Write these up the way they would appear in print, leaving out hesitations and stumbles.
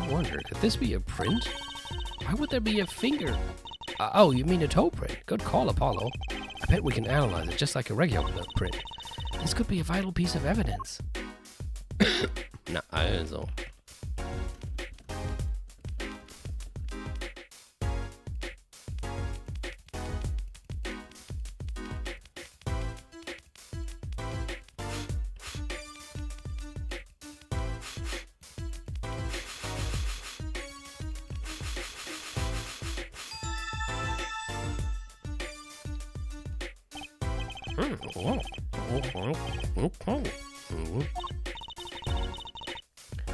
I wonder, could this be a print? Why would there be a finger? Oh, you mean a toe print? Good call, Apollo. I bet we can analyze it just like a regular print. This could be a vital piece of evidence. Na also.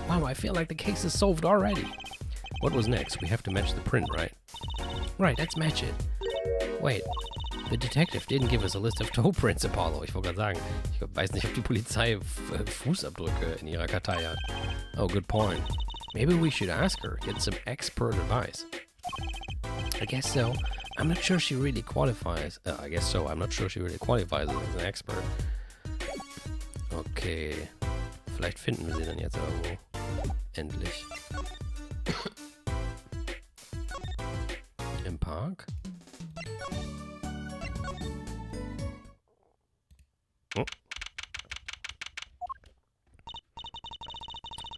Wow, I feel like the case is solved already. What was next? We have to match the print, right? Right, let's match it. Wait, the detective didn't give us a list of toe prints, Apollo. Ich wollte gerade sagen, ich weiß nicht, ob die Polizei Fußabdrücke in ihrer Kartei hat. Oh, good point. Maybe we should ask her, get some expert advice. I guess so. I'm not sure she really qualifies. I'm not sure she really qualifies as an expert. Okay. Vielleicht finden wir sie dann jetzt irgendwo. Endlich. Im Park? Oh.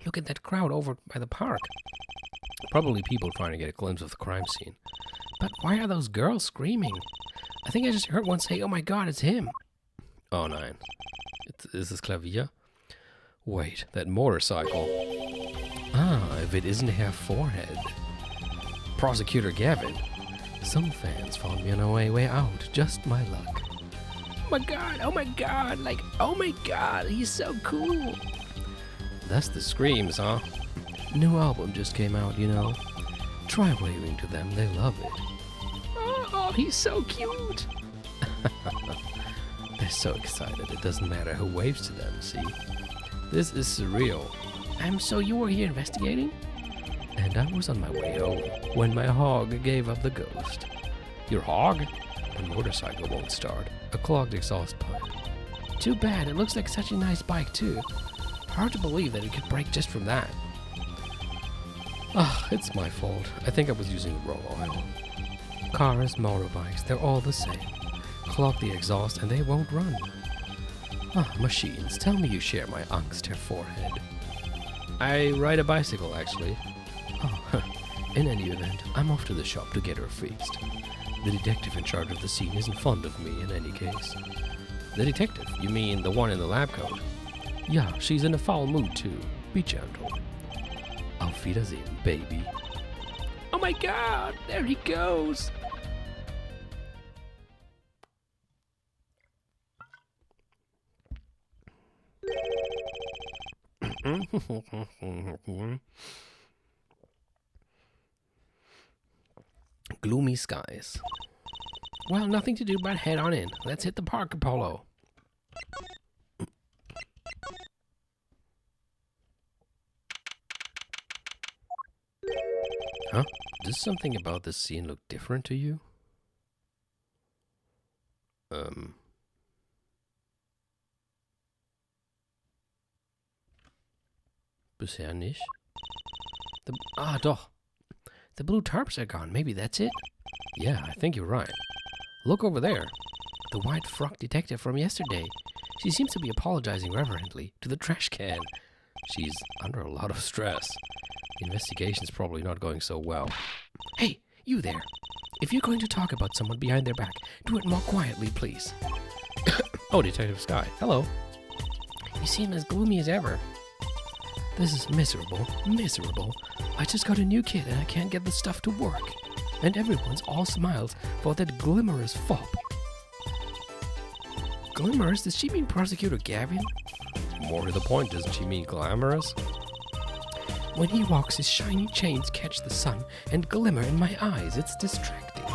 Look at that crowd over by the park. Probably people trying to get a glimpse of the crime scene. But why are those girls screaming? I think I just heard one say, "Oh my God, it's him." Oh nein. Is this Klavier? Wait, that motorcycle. Ah, if it isn't Herr Forehead. Prosecutor Gavin. Some fans found me on a way out. Just my luck. Oh my God, like, oh my God, he's so cool. That's the screams, huh? New album just came out, you know. Try waving to them, they love it. Oh, he's so cute. They're so excited, it doesn't matter who waves to them, see? This is surreal. So you were here investigating? And I was on my way home when my hog gave up the ghost. Your hog? The motorcycle won't start. A clogged exhaust pipe. Too bad, it looks like such a nice bike too. Hard to believe that it could break just from that. Ah, it's my fault. I think I was using the wrong oil. Cars, motorbikes, they're all the same. Clog the exhaust and they won't run. Ah, machines, tell me you share my angst, Herr Forehead. I ride a bicycle, actually. Oh, in any event, I'm off to the shop to get her fixed. The detective in charge of the scene isn't fond of me in any case. The detective? You mean the one in the lab coat? Yeah, she's in a foul mood too. Be gentle. Auf Wiedersehen, baby. Oh my God, there he goes. Gloomy skies. Well, nothing to do but head on in. Let's hit the park, Apollo. Huh? Does something about this scene look different to you? Bisher nicht. Doch. The blue tarps are gone. Maybe that's it? Yeah, I think you're right. Look over there. The white frock detective from yesterday. She seems to be apologizing reverently to the trash can. She's under a lot of stress. The investigation's probably not going so well. Hey, you there. If you're going to talk about someone behind their back, do it more quietly, please. Oh, Detective Sky. Hello. You seem as gloomy as ever. This is miserable, miserable. I just got a new kid and I can't get the stuff to work. And everyone's all smiles for that glimmerous fop. Glimmerous? Does she mean Prosecutor Gavin? More to the point, doesn't she mean glamorous? When he walks, his shiny chains catch the sun and glimmer in my eyes. It's distracting.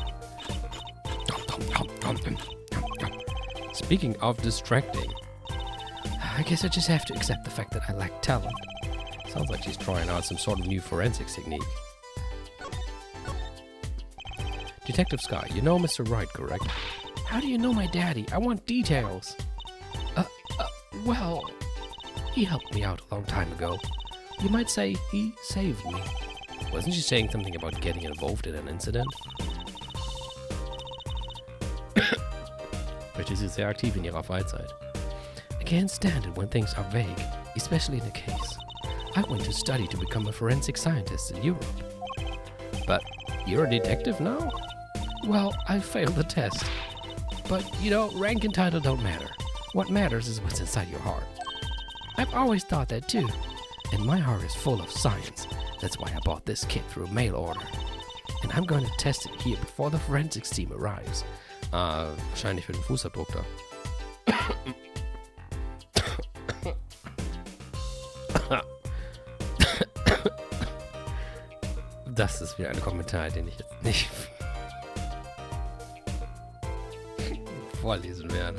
Speaking of distracting, I guess I just have to accept the fact that I lack talent. Sounds like she's trying out some sort of new forensics technique. Detective Sky, you know Mr. Wright, correct? How do you know my daddy? I want details. Well, he helped me out a long time ago. You might say he saved me. Wasn't she saying something about getting involved in an incident? Vielleicht ist sie sehr aktiv in ihrer Freizeit. I can't stand it when things are vague, especially in a case. I went to study to become a forensic scientist in Europe. But you're a detective now? Well, I failed the test. But, you know, rank and title don't matter. What matters is what's inside your heart. I've always thought that too. And my heart is full of science. That's why I bought this kit through mail order. And I'm going to test it here before the forensics team arrives. Wahrscheinlich für den Fußabdruck da. Das ist wieder ein Kommentar, den ich jetzt nicht vorlesen werde.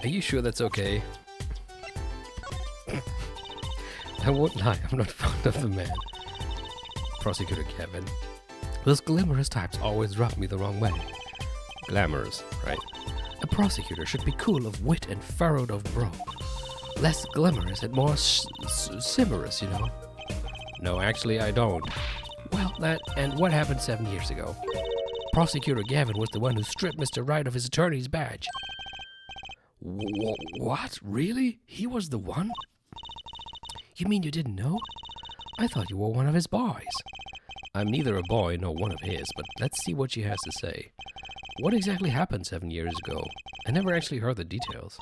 Are you sure that's okay? I won't lie, I'm not fond of the man. Prosecutor Kevin. Those glamorous types always rub me the wrong way. Glamorous, right? A prosecutor should be cool of wit and furrowed of brow. Less glamorous and more simmerous, you know? No, actually, I don't. Well, and what happened 7 years ago? Prosecutor Gavin was the one who stripped Mr. Wright of his attorney's badge. What? Really? He was the one? You mean you didn't know? I thought you were one of his boys. I'm neither a boy nor one of his, but let's see what she has to say. What exactly happened 7 years ago? I never actually heard the details.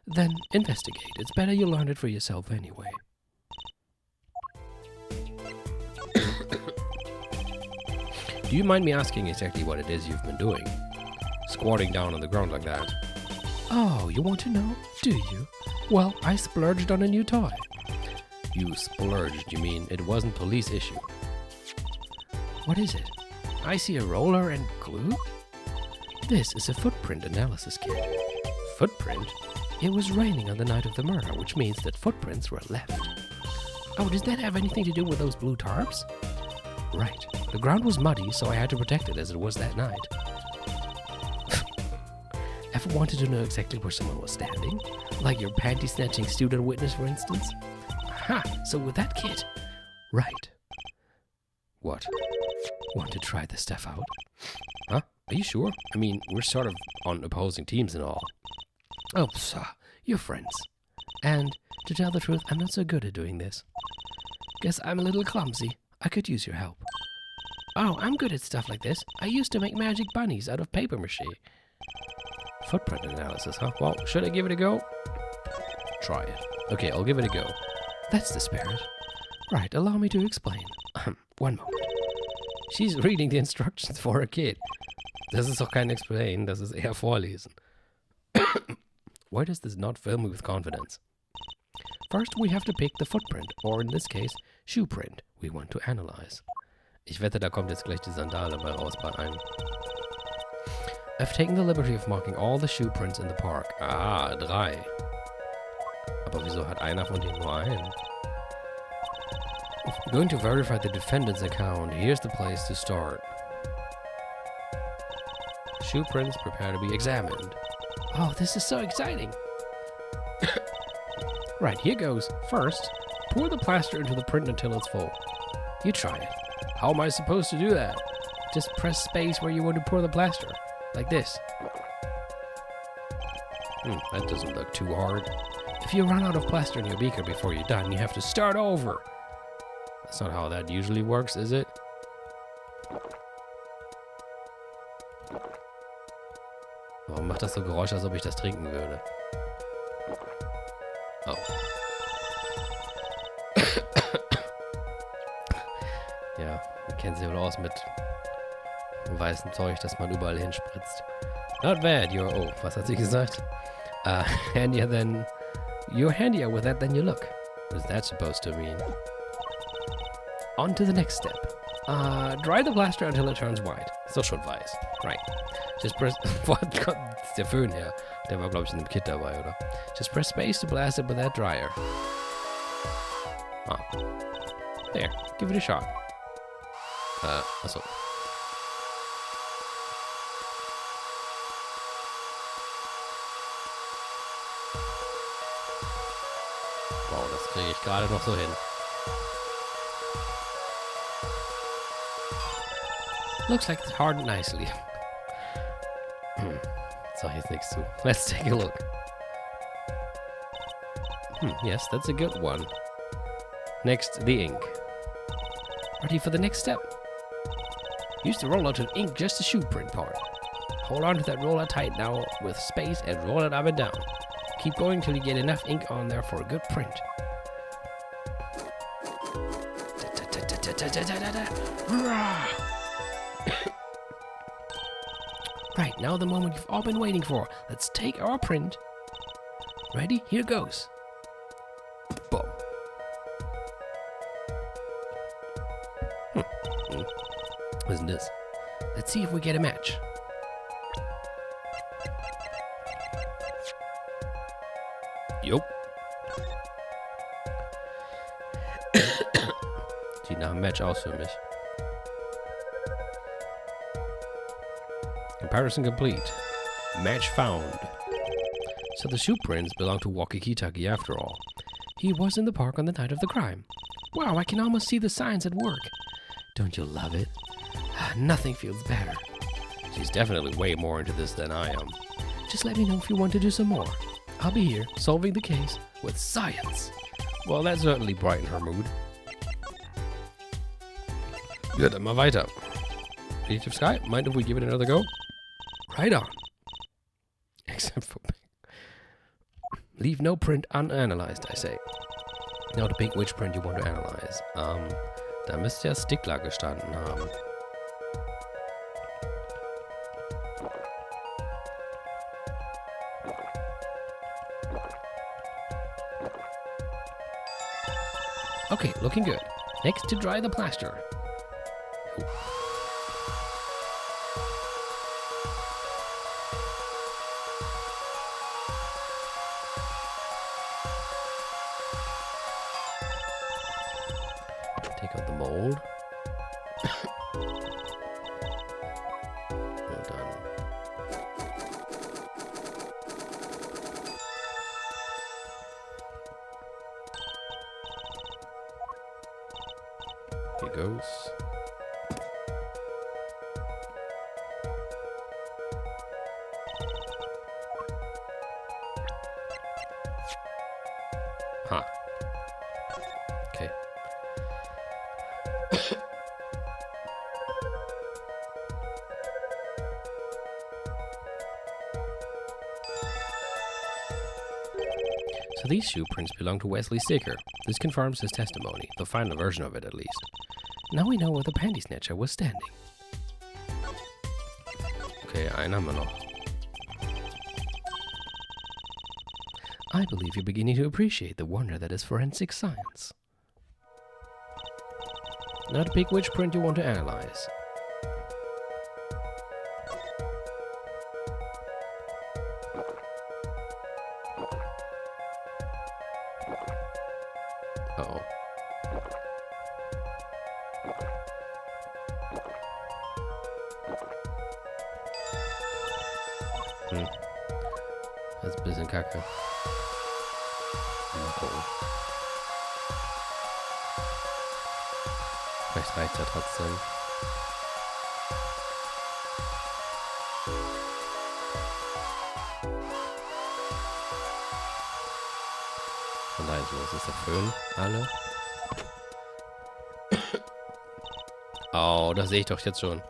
Then investigate. It's better you learn it for yourself anyway. Do you mind me asking exactly what it is you've been doing? Squatting down on the ground like that. Oh, you want to know? Do you? Well, I splurged on a new toy. You splurged, you mean it wasn't police issue? What is it? I see a roller and glue? This is a footprint analysis kit. Footprint? It was raining on the night of the murder, which means that footprints were left. Oh, does that have anything to do with those blue tarps? Right. The ground was muddy, so I had to protect it as it was that night. Ever wanted to know exactly where someone was standing? Like your panty-snatching student witness, for instance? Aha! So with that kit... Right. What? Want to try this stuff out? Huh? Are you sure? I mean, we're sort of on opposing teams and all. Oh, sir, you're friends. And, to tell the truth, I'm not so good at doing this. Guess I'm a little clumsy. I could use your help. Oh, I'm good at stuff like this. I used to make magic bunnies out of paper mache. Footprint analysis, huh? Well, should I give it a go? Try it. Okay, I'll give it a go. That's the spirit. Right, allow me to explain. One moment. She's reading the instructions for a kid. Das ist doch kein Explain, das ist eher Vorlesen. Why does this not fill me with confidence? First, we have to pick the footprint, or in this case, shoe print, we want to analyze. Ich wette, da kommt jetzt gleich die Sandale bei raus bei einem. I've taken the liberty of marking all the shoe prints in the park. Ah, 3. Aber wieso hat einer von denen nur einen? If we're going to verify the defendant's account, here's the place to start. Shoe prints prepare to be examined. Oh, this is so exciting! Right, here goes. First, pour the plaster into the print until it's full. You try it. How am I supposed to do that? Just press space where you want to pour the plaster. Like this. That doesn't look too hard. If you run out of plaster in your beaker before you're done, you have to start over. That's not how that usually works, is it? Warum macht das so Geräusche, als ob ich das trinken würde? Oh. Ja, man kennt sich wohl aus mit weißem Zeug, das man überall hinspritzt. Not bad, you're... Oh, was hat sie gesagt? Handier than... You're handier with that than you look. What is that supposed to mean? On to the next step. Dry the plaster until it turns white. Ist doch schon weiß. Right. Just press... What? Gott, das ist der Föhn her. Der war, glaube ich, in dem Kit dabei, oder? Just press space to blast it with that dryer. Ah. There. Give it a shot. Achso. Oh, das kriege ich gerade noch so hin. Looks like it's hardened nicely. Sag jetzt nichts zu. Let's take a look. Yes, that's a good one. Next, the ink. Ready for the next step. Use the roller to ink just the shoe print part. Hold on to that roller tight now with space and roll it up and down. Keep going till you get enough ink on there for a good print. Right, now the moment you've all been waiting for. Let's take our print. Ready? Here goes. Boom. Isn't this? Let's see if we get a match. Yup. Sieht nach einem Match aus für mich. Comparison complete. Match found. So the shoe prints belong to Walkie-Talkie after all. He was in the park on the night of the crime. Wow, I can almost see the signs at work. Don't you love it? Nothing feels better. She's definitely way more into this than I am. Just let me know if you want to do some more. I'll be here, solving the case with science. Well, that certainly brightened her mood. Gut, dann mal weiter. Creative Sky, mind if we give it another go? Right on. Except for... Leave no print unanalyzed, I say. Now to pick which print you want to analyze. Da müsste ja Stickler gestanden haben. Okay, looking good. Next to dry the plaster. Ooh. Take out the mold. Well done. Here goes. Huh. Okay. So these shoe prints belong to Wesley Sticker. This confirms his testimony, the final version of it at least. Now we know where the panty snatcher was standing. Okay, einen haben wir noch. I believe you're beginning to appreciate the wonder that is forensic science. Now to pick which print you want to analyze. Uh-oh. Das ist ein bisschen kacke. Mal gucken. Vielleicht reicht ja trotzdem. Von daher los ist der Föhn. Alle. Oh, das sehe ich doch jetzt schon.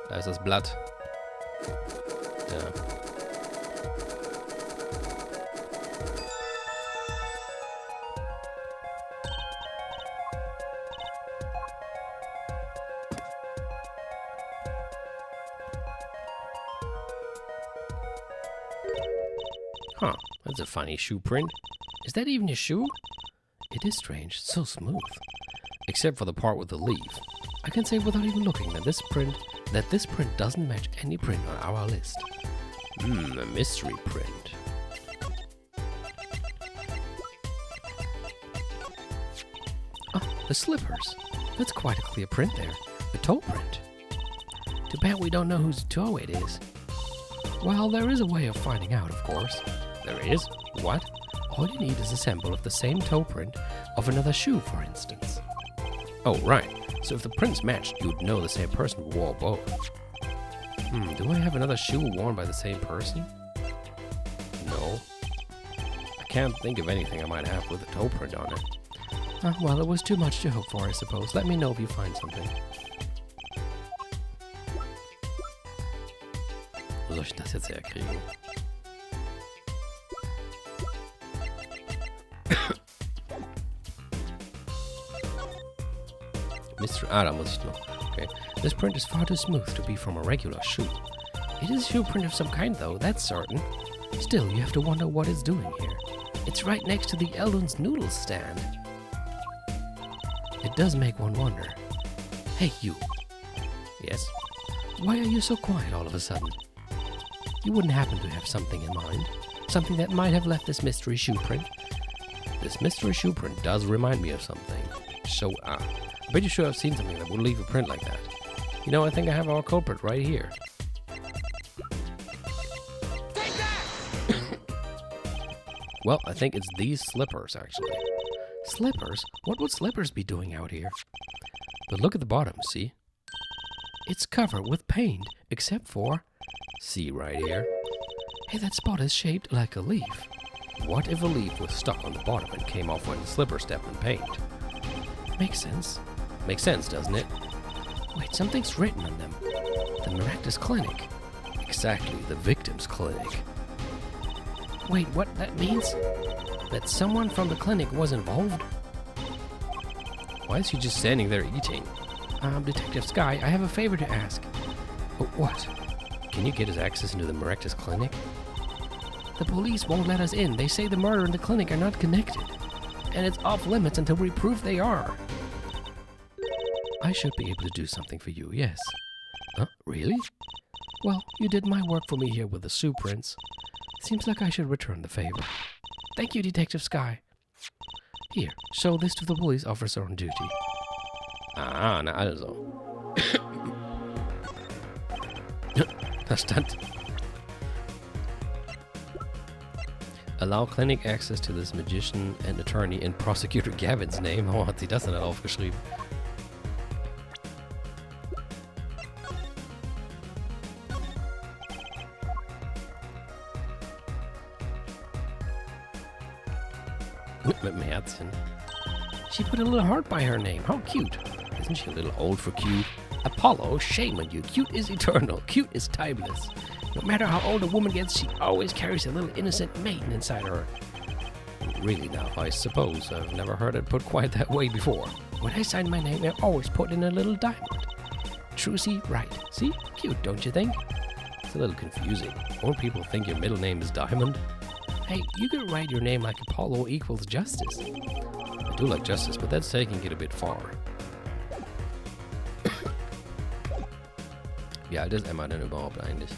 Da ist das Blatt. Ja. Huh, that's a funny shoe print. Is that even a shoe? It is strange, so smooth. Except for the part with the leaf. I can say without even looking that this print doesn't match any print on our list. A mystery print. Oh, the slippers. That's quite a clear print there. The toe print. Too bad we don't know whose toe it is. Well, there is a way of finding out, of course. There is? What? All you need is a sample of the same toe print of another shoe, for instance. Oh, right. So if the prints matched, you'd know the same person wore both. Do I have another shoe worn by the same person? No. I can't think of anything I might have with a toe print on it. Well, it was too much to hope for, I suppose. Let me know if you find something. Wo soll ich das jetzt herkriegen? Da muss ich noch. Okay. This print is far too smooth to be from a regular shoe. It is a shoe print of some kind, though, that's certain. Still, you have to wonder what it's doing here. It's right next to the Eldon's noodle stand. It does make one wonder. Hey, you. Yes? Why are you so quiet all of a sudden? You wouldn't happen to have something in mind? Something that might have left this mystery shoe print? This mystery shoe print does remind me of something. So, I'm pretty sure I've seen something that would leave a print like that. You know, I think I have our culprit right here. Take that! Well, I think it's these slippers, actually. Slippers? What would slippers be doing out here? But look at the bottom, see? It's covered with paint, except for... See right here? Hey, that spot is shaped like a leaf. What if a leaf was stuck on the bottom and came off when the slipper stepped in paint? Makes sense. Makes sense, doesn't it? Wait, something's written on them. The Miraculous Clinic. Exactly, the victim's clinic. Wait, what that means? That someone from the clinic was involved? Why is he just standing there eating? Detective Sky, I have a favor to ask. Oh, what? Can you get us access into the Miraculous Clinic? The police won't let us in. They say the murder and the clinic are not connected. And it's off limits until we prove they are. I should be able to do something for you, yes. Huh? Really? Well, you did my work for me here with the shoe prints. Seems like I should return the favor. Thank you, Detective Sky. Here, show this to the police officer on duty. Ah, na also. Da stand. Allow clinic access to this magician and attorney in Prosecutor Gavin's name. Oh, hat sie das denn da aufgeschrieben? Mit dem Herzchen. She put a little heart by her name. How cute. Isn't she a little old for cute? Apollo, shame on you. Cute is eternal. Cute is timeless. No matter how old a woman gets, she always carries a little innocent maiden inside her. Really now, I suppose. I've never heard it put quite that way before. When I sign my name, I always put in a little diamond. Trucy, right. See? Cute, don't you think? It's a little confusing. Won't people think your middle name is Diamond? Hey, you could write your name like Apollo equals justice. I do like justice, but that's taking it a bit far. Wie alt ist Emma denn überhaupt eigentlich?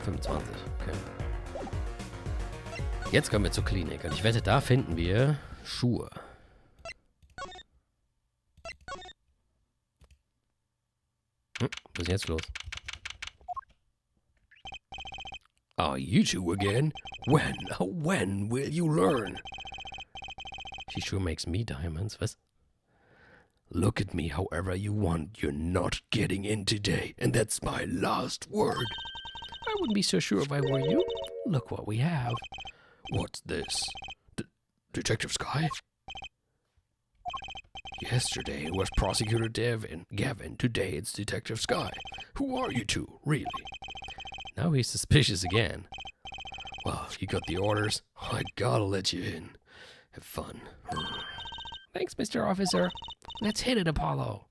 25, okay. Jetzt kommen wir zur Klinik und ich wette, da finden wir Schuhe. Was ist jetzt los? Are you two again? When will you learn? She sure makes me diamonds. Was? Look at me however you want. You're not getting in today, and that's my last word. I wouldn't be so sure if I were you. Look what we have. What's this? Detective Sky? Yesterday it was Prosecutor Gavin. Today it's Detective Sky. Who are you two, really? Now he's suspicious again. Well, you got the orders. I gotta let you in. Have fun. Thanks, Mr. Officer. Let's hit it, Apollo.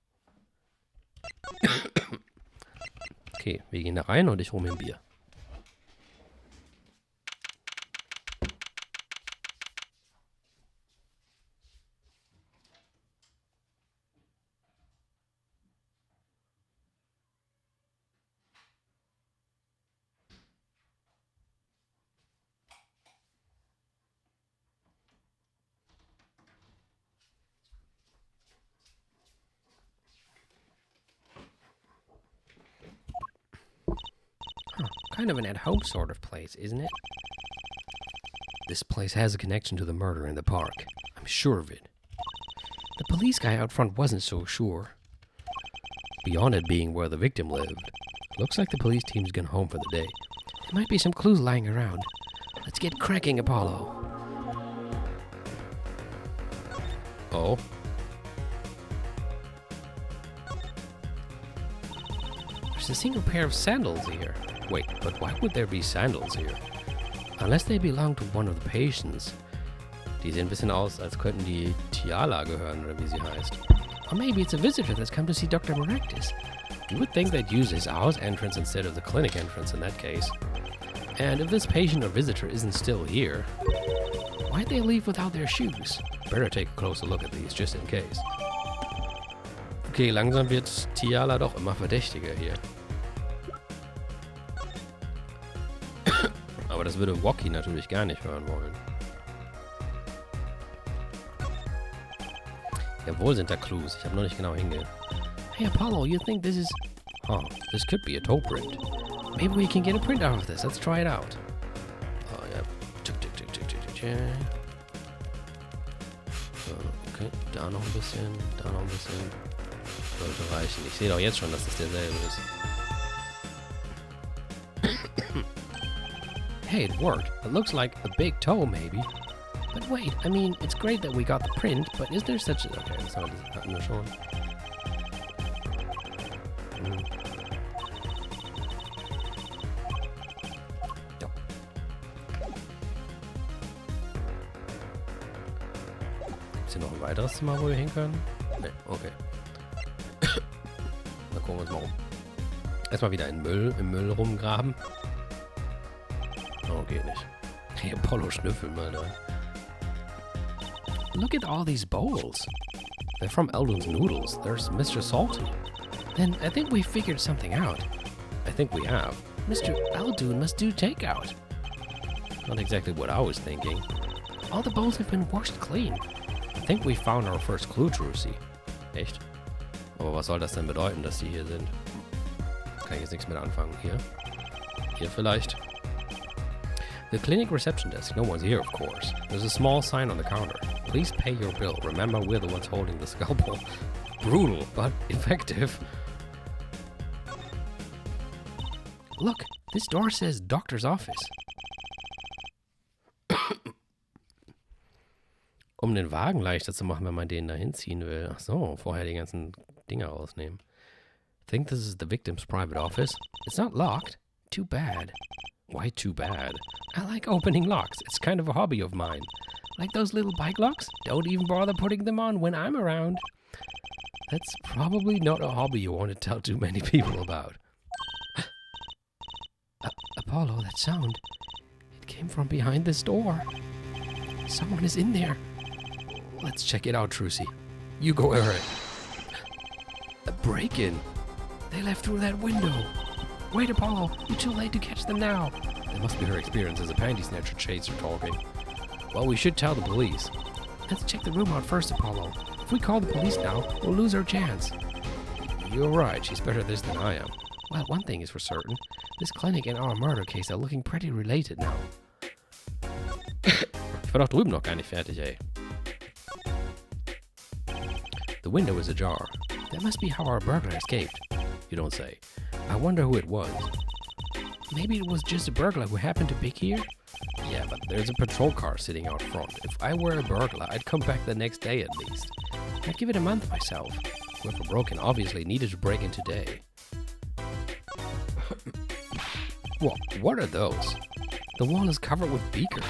Okay, wir gehen da rein und ich hole mir ein Bier. Kind of an at-home sort of place, isn't it? This place has a connection to the murder in the park. I'm sure of it. The police guy out front wasn't so sure. Beyond it being where the victim lived, looks like the police team's gone home for the day. There might be some clues lying around. Let's get cracking, Apollo. Oh. There's a single pair of sandals here. Wait, but why would there be sandals here? Unless they belong to one of the patients. Die sehen ein bisschen aus, als könnten die Tiala gehören, oder wie sie heißt. Or maybe it's a visitor that's come to see Dr. Maractus. You would think they'd use his house entrance instead of the clinic entrance in that case. And if this patient or visitor isn't still here, why'd they leave without their shoes? Better take a closer look at these, just in case. Okay, langsam wird Tiala doch immer verdächtiger hier. Aber das würde Woki natürlich gar nicht hören wollen. Jawohl sind da Clues. Ich habe noch nicht genau hinge... Hey Apollo, you think this is... Huh, this could be a toe print. Maybe we can get a print out of this. Let's try it out. Oh, ja. Okay, da noch ein bisschen, da noch ein bisschen. Sollte reichen. Ich sehe doch jetzt schon, dass das derselbe ist. Hey, it worked. It looks like a big toe, maybe. But wait, I mean, it's great that we got the print, but is there such a... Okay, das hatten wir schon. Ja. Ist hier noch ein weiteres Zimmer, wo wir hin können? Ne, okay. Dann gucken wir uns mal um. Erstmal wieder im Müll rumgraben. Oh, geht nicht. Hey, Apollo, schnüffel mal da. Look at all these bowls. They're from Eldon's Noodles. There's Mr. Salty. Then I think we figured something out. I think we have. Mr. Eldon must do takeout. Not exactly what I was thinking. All the bowls have been washed clean. I think we found our first clue, Trucy. Echt? Aber was soll das denn bedeuten, dass die hier sind? Kann ich jetzt nichts mit anfangen. Hier? Hier vielleicht? The clinic reception desk. No one's here, of course. There's a small sign on the counter. Please pay your bill. Remember, we're the ones holding the scalpel. Brutal, but effective. Look, this door says doctor's office. Um den Wagen leichter zu machen, wenn man den da hinziehen will. Ach so, vorher die ganzen Dinger rausnehmen. Think this is the victim's private office? It's not locked. Too bad. Why too bad? I like opening locks. It's kind of a hobby of mine. Like those little bike locks? Don't even bother putting them on when I'm around. That's probably not a hobby you want to tell too many people about. Apollo, that sound. It came from behind this door. Someone is in there. Let's check it out, Trucy. You go ahead. A break-in. They left through that window. Wait, Apollo. You're too late to catch them now. That must be her experience as a panty snatcher chaser talking. Well, we should tell the police. Let's check the room out first, Apollo. If we call the police now, we'll lose our chance. You're right. She's better at this than I am. Well, one thing is for certain. This clinic and our murder case are looking pretty related now. Ich war doch drüben noch gar nicht fertig, ey. The window is ajar. That must be how our burglar escaped. You don't say. I wonder who it was. Maybe it was just a burglar who happened to be here? Yeah, but there's a patrol car sitting out front. If I were a burglar, I'd come back the next day at least. I'd give it a month myself. Whoever broke in obviously needed to break in today. What are those? The wall is covered with beakers.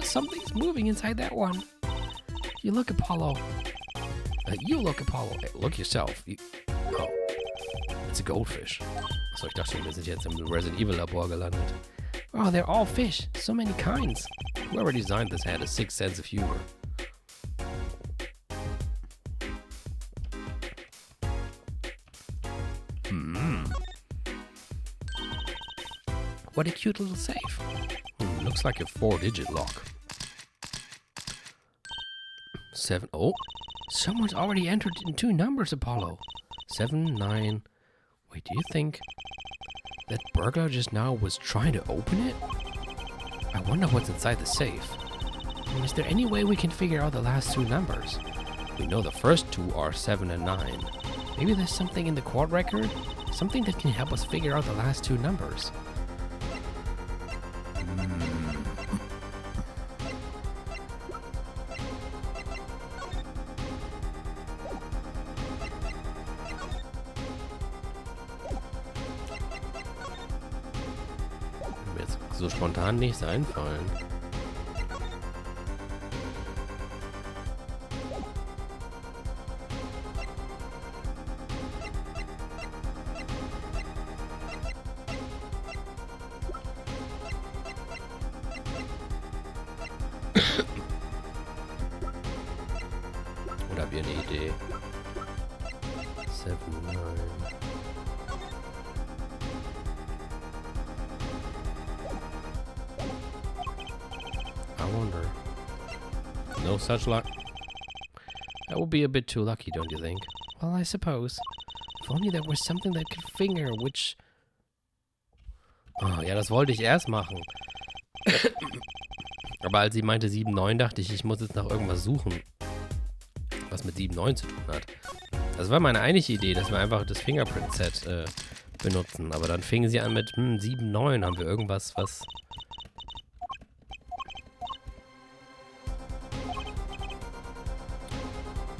Something's moving inside that one. You look, Apollo. You look, Apollo. Hey, look yourself. Oh, it's a goldfish. So ich dachte schon, wir sind jetzt im Resident Evil Labor gelandet. Oh, they're all fish. So many kinds. Whoever designed this had a sixth sense of humor. What a cute little safe. Looks like a 4-digit lock. 7. Oh, someone's already entered in 2 numbers, Apollo. 7, 9. Wait, do you think that burglar just now was trying to open it? I wonder what's inside the safe. Is there any way we can figure out the last two numbers? We know the first two are 7 and 9. Maybe there's something in the court record? Something that can help us figure out the last two numbers. Mir jetzt so spontan nichts einfallen. Oder habt ihr eine Idee? 7, 9. I wonder. No such luck. That would be a bit too lucky, don't you think? Well, I suppose. If only there was something that could finger which... Oh, ja, das wollte ich erst machen. Aber als sie meinte 7, 9, dachte ich muss jetzt nach irgendwas suchen, was mit 7, 9 zu tun hat. Das war meine eigentliche Idee, dass wir einfach das Fingerprint-Set benutzen. Aber dann fingen sie an mit 7, 9. Haben wir irgendwas, was...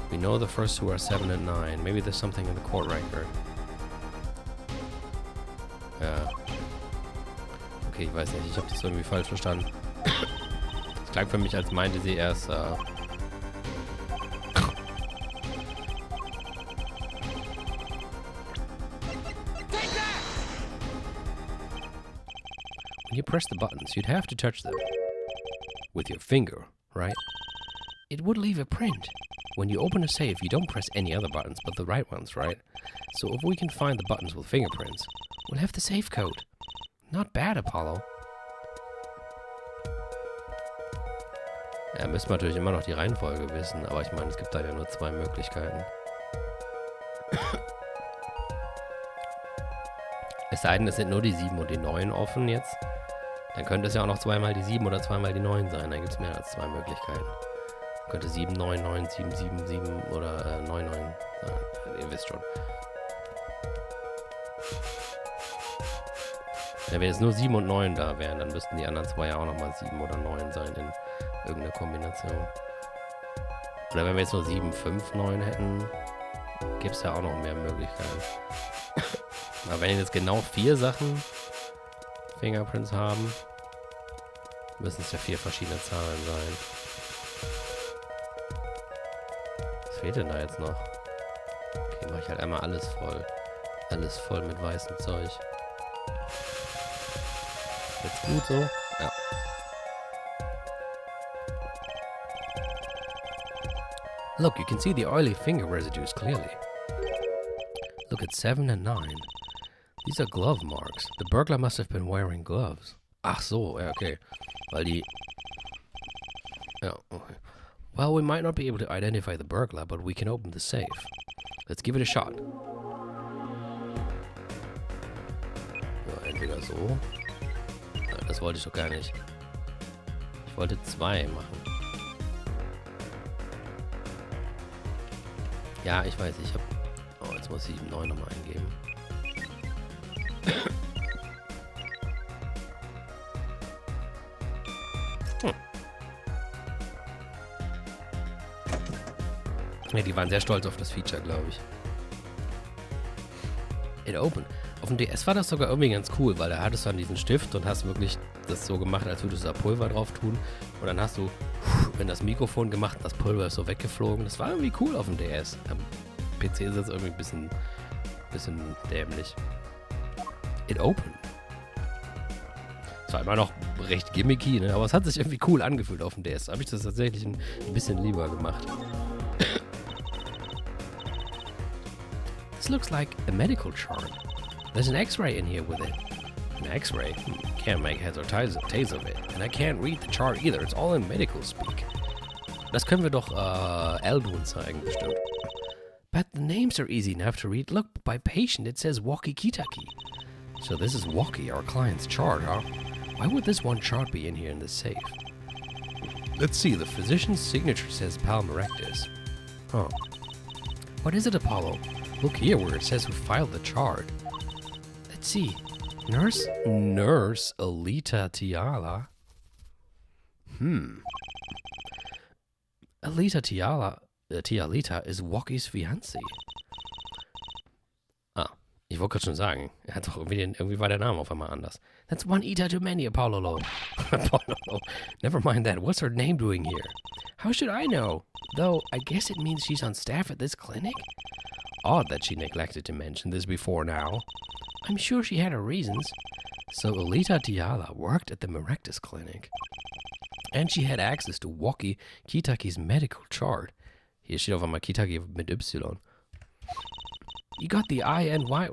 We know the first two are 7 and 9. Maybe there's something in the court record. Ja. Okay, ich weiß nicht. Ich habe das irgendwie falsch verstanden. Es klang für mich, als meinte sie erst... When you press the buttons, you'd have to touch them with your finger, right? It would leave a print. When you open a safe, you don't press any other buttons but the right ones, right? So if we can find the buttons with fingerprints, we'll have the safe code. Not bad, Apollo. Ja, müssen wir natürlich immer noch die Reihenfolge wissen, aber ich meine, es gibt da ja nur 2 Möglichkeiten. Es sei denn, es sind nur die 7 und die 9 offen jetzt. Dann könnte es ja auch noch zweimal die 7 oder zweimal die 9 sein. Dann gibt es mehr als 2 Möglichkeiten. Könnte 7, 9, 9, 7, 7, 7 oder 9, 9 sein. Ihr wisst schon. Ja, wenn jetzt nur 7 und 9 da wären, dann müssten die anderen 2 ja auch nochmal 7 oder 9 sein in irgendeiner Kombination. Oder wenn wir jetzt nur 7, 5, 9 hätten, gibt es ja auch noch mehr Möglichkeiten. Aber wenn jetzt genau 4 Sachen Fingerprints haben, müssen es ja 4 verschiedene Zahlen sein. Was fehlt denn da jetzt noch? Okay, mache ich halt einmal alles voll. Alles voll mit weißem Zeug. Jetzt gut so? Ja. Look, you can see the oily finger residues clearly. Look at 7 and 9. These are glove marks. The burglar must have been wearing gloves. Ach so, ja, okay. Weil die... Ja, okay. Well, we might not be able to identify the burglar, but we can open the safe. Let's give it a shot. Ja, entweder so. Ja, das wollte ich doch gar nicht. Ich wollte 2 machen. Ja, ich weiß, ich hab... Oh, jetzt muss ich 7, 9 nochmal eingeben. Ja, die waren sehr stolz auf das Feature, glaube ich. It open. Auf dem DS war das sogar irgendwie ganz cool, weil da hattest du dann diesen Stift und hast wirklich das so gemacht, als würdest du da Pulver drauf tun. Und dann hast du in das Mikrofon gemacht und das Pulver ist so weggeflogen. Das war irgendwie cool auf dem DS. Am PC ist es irgendwie ein bisschen dämlich. It open. Es war immer noch recht gimmicky, ne? Aber es hat sich irgendwie cool angefühlt auf dem DS. Da habe ich das tatsächlich ein bisschen lieber gemacht. This looks like a medical chart. There's an X-ray in here with it. An X-ray? Can't make heads or tails of it. And I can't read the chart either. It's all in medical speak. Das können wir doch Eldwin zeigen, bestimmt. But the names are easy enough to read. Look, by patient it says Walkie-Kitaki. So this is Walkie, our client's chart, huh? Why would this one chart be in here in the safe? Let's see, the physician's signature says Palmerectus. Oh. What is it, Apollo? Look here where it says who filed the chart. Let's see. Nurse Alita Tiala. Alita Tialita ist Walkies Fiancé. Ah, ich wollte gerade schon sagen. Er hat doch irgendwie war der Name auf einmal anders. That's one Ita too many, Apollo. Apollo. Never mind that. What's her name doing here? How should I know? Though, I guess it means she's on staff at this clinic? Odd that she neglected to mention this before now. I'm sure she had her reasons. So Alita Tiala worked at the Merectus clinic. And she had access to Walkie Kitaki's medical chart. Hier steht auf einmal Kitaki mit Y. You got the I and Y...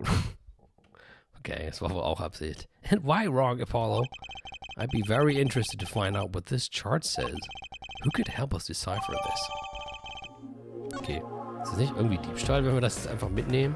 Okay, das war wohl auch Absicht. And why wrong, Apollo? I'd be very interested to find out what this chart says. Who could help us decipher this? Okay, ist das nicht irgendwie Diebstahl, wenn wir das jetzt einfach mitnehmen?